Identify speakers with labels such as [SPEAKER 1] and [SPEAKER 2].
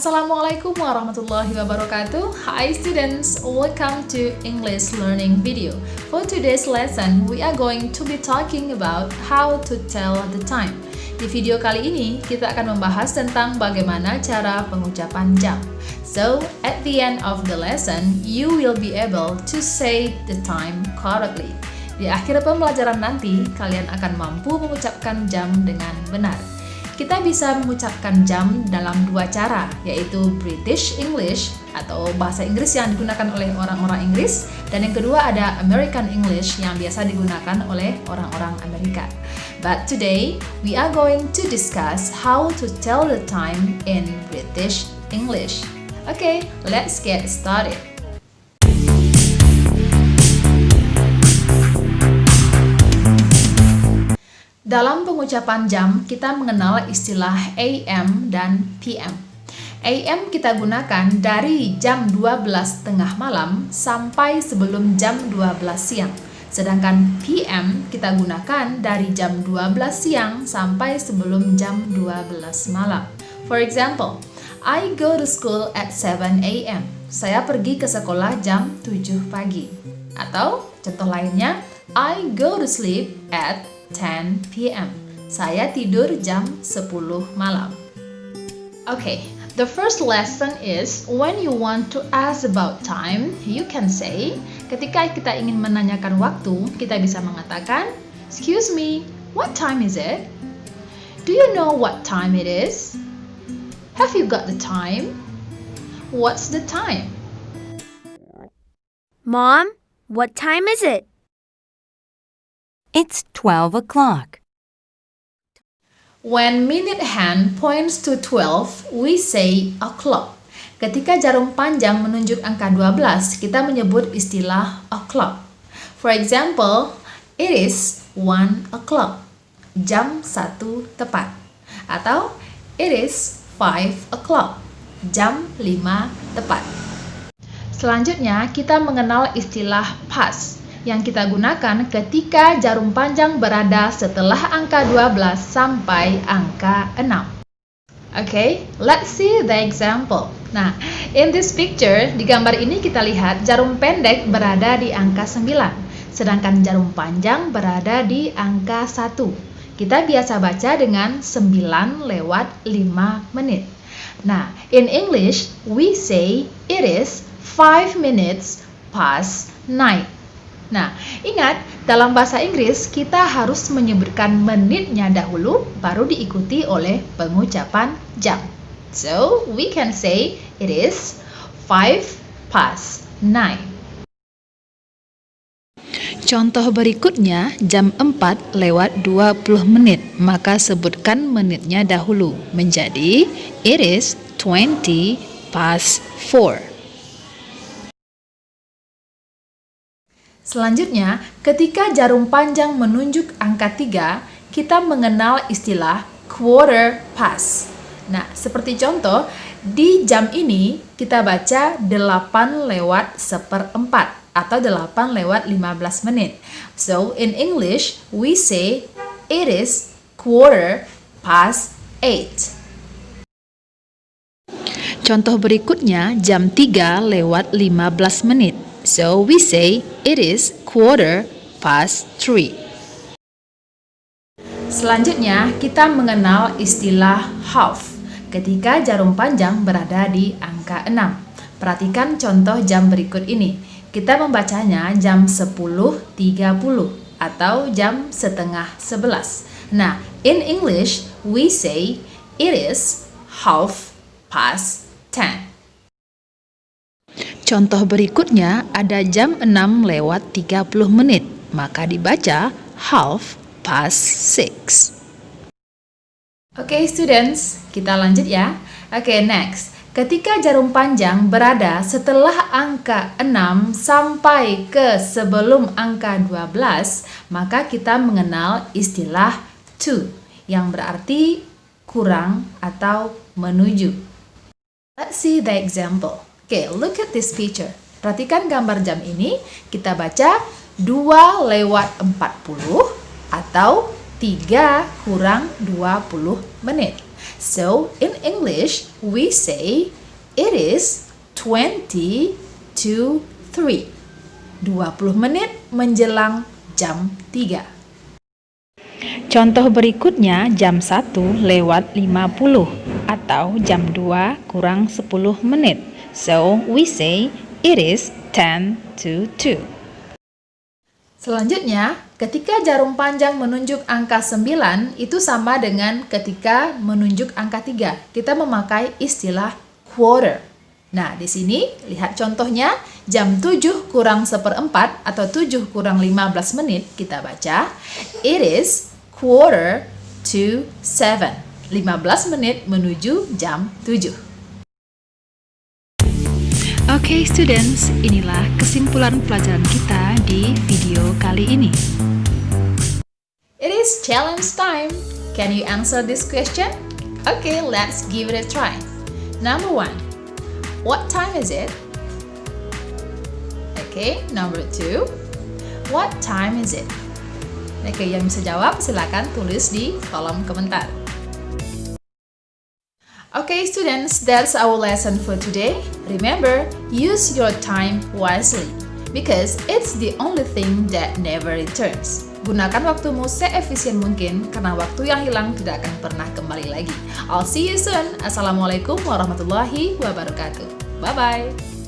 [SPEAKER 1] Assalamualaikum warahmatullahi wabarakatuh. Hi students, welcome to English learning video. For today's lesson, we are going to be talking about how to tell the time. Di video kali ini, kita akan membahas tentang bagaimana cara pengucapan jam. So, at the end of the lesson, you will be able to say the time correctly. Di akhir pembelajaran nanti, kalian akan mampu mengucapkan jam dengan benar. Kita bisa mengucapkan jam dalam dua cara, yaitu British English atau bahasa Inggris yang digunakan oleh orang-orang Inggris, dan yang kedua ada American English yang biasa digunakan oleh orang-orang Amerika. But today, we are going to discuss how to tell the time in British English. Okay, let's get started. Dalam pengucapan jam, kita mengenal istilah AM dan PM. AM kita gunakan dari jam 12 tengah malam sampai sebelum jam 12 siang. Sedangkan PM kita gunakan dari jam 12 siang sampai sebelum jam 12 malam. For example, I go to school at 7 AM. Saya pergi ke sekolah jam 7 pagi. Atau contoh lainnya, I go to sleep at 10 p.m. Saya tidur jam 10 malam. Okay, the first lesson is when you want to ask about time, you can say, ketika kita ingin menanyakan waktu, kita bisa mengatakan, excuse me, what time is it? Do you know what time it is? Have you got the time? What's the time?
[SPEAKER 2] Mom, what time is it?
[SPEAKER 3] It's 12 o'clock.
[SPEAKER 1] When minute hand points to 12, we say o'clock. Ketika jarum panjang menunjuk angka 12, kita menyebut istilah o'clock. For example, it is 1 o'clock. Jam 1 tepat. Atau it is 5 o'clock. Jam 5 tepat. Selanjutnya, kita mengenal istilah past yang kita gunakan ketika jarum panjang berada setelah angka 12 sampai angka 6. Okay, let's see the example. Nah, in this picture, di gambar ini kita lihat jarum pendek berada di angka 9, sedangkan jarum panjang berada di angka 1. Kita biasa baca dengan 9 lewat 5 menit. Nah, in English, we say it is 5 minutes past 9. Nah, ingat, dalam bahasa Inggris kita harus menyebutkan menitnya dahulu, baru diikuti oleh pengucapan jam. So, we can say it is 5 past 9. Contoh berikutnya, jam 4 lewat 20 menit, maka sebutkan menitnya dahulu, menjadi it is 20 past 4. Selanjutnya, ketika jarum panjang menunjuk angka 3, kita mengenal istilah quarter past. Nah, seperti contoh, di jam ini kita baca 8 lewat 1/4 atau 8 lewat 15 menit. So, in English, we say it is quarter past 8. Contoh berikutnya, jam 3 lewat 15 menit. So, we say it is quarter past 3. Selanjutnya, kita mengenal istilah half ketika jarum panjang berada di angka 6. Perhatikan contoh jam berikut ini. Kita membacanya jam 10.30 atau jam setengah 11. Nah, in English, we say it is half past 10. Contoh berikutnya ada jam 6 lewat 30 menit, maka dibaca half past 6. Oke, students, kita lanjut ya. Oke, next. Ketika jarum panjang berada setelah angka 6 sampai ke sebelum angka 12, maka kita mengenal istilah to, yang berarti kurang atau menuju. Let's see the example. Oke, look at this picture. Perhatikan gambar jam ini, kita baca 2 lewat 40 atau 3 kurang 20 menit. So, in English, we say it is 20 to 3. 20 menit menjelang jam 3.
[SPEAKER 3] Contoh berikutnya jam 1 lewat 50 atau jam 2 kurang 10 menit. So, we say it is 10 to 2.
[SPEAKER 1] Selanjutnya, ketika jarum panjang menunjuk angka 9, itu sama dengan ketika menunjuk angka 3. Kita memakai istilah quarter. Nah, di sini lihat contohnya, jam 7 kurang 1/4 atau 7 kurang 15 menit, kita baca, it is quarter to 7. 15 menit menuju jam 7.
[SPEAKER 3] Oke, students, inilah kesimpulan pelajaran kita di video kali ini.
[SPEAKER 1] It is challenge time. Can you answer this question? Okay, let's give it a try. Number 1. What time is it? Okay, number 2. What time is it? Oke, yang bisa jawab silakan tulis di kolom komentar. Okay, students, that's our lesson for today. Remember, use your time wisely because it's the only thing that never returns. Gunakan waktumu seefisien mungkin karena waktu yang hilang tidak akan pernah kembali lagi. I'll see you soon. Assalamualaikum warahmatullahi wabarakatuh. Bye-bye.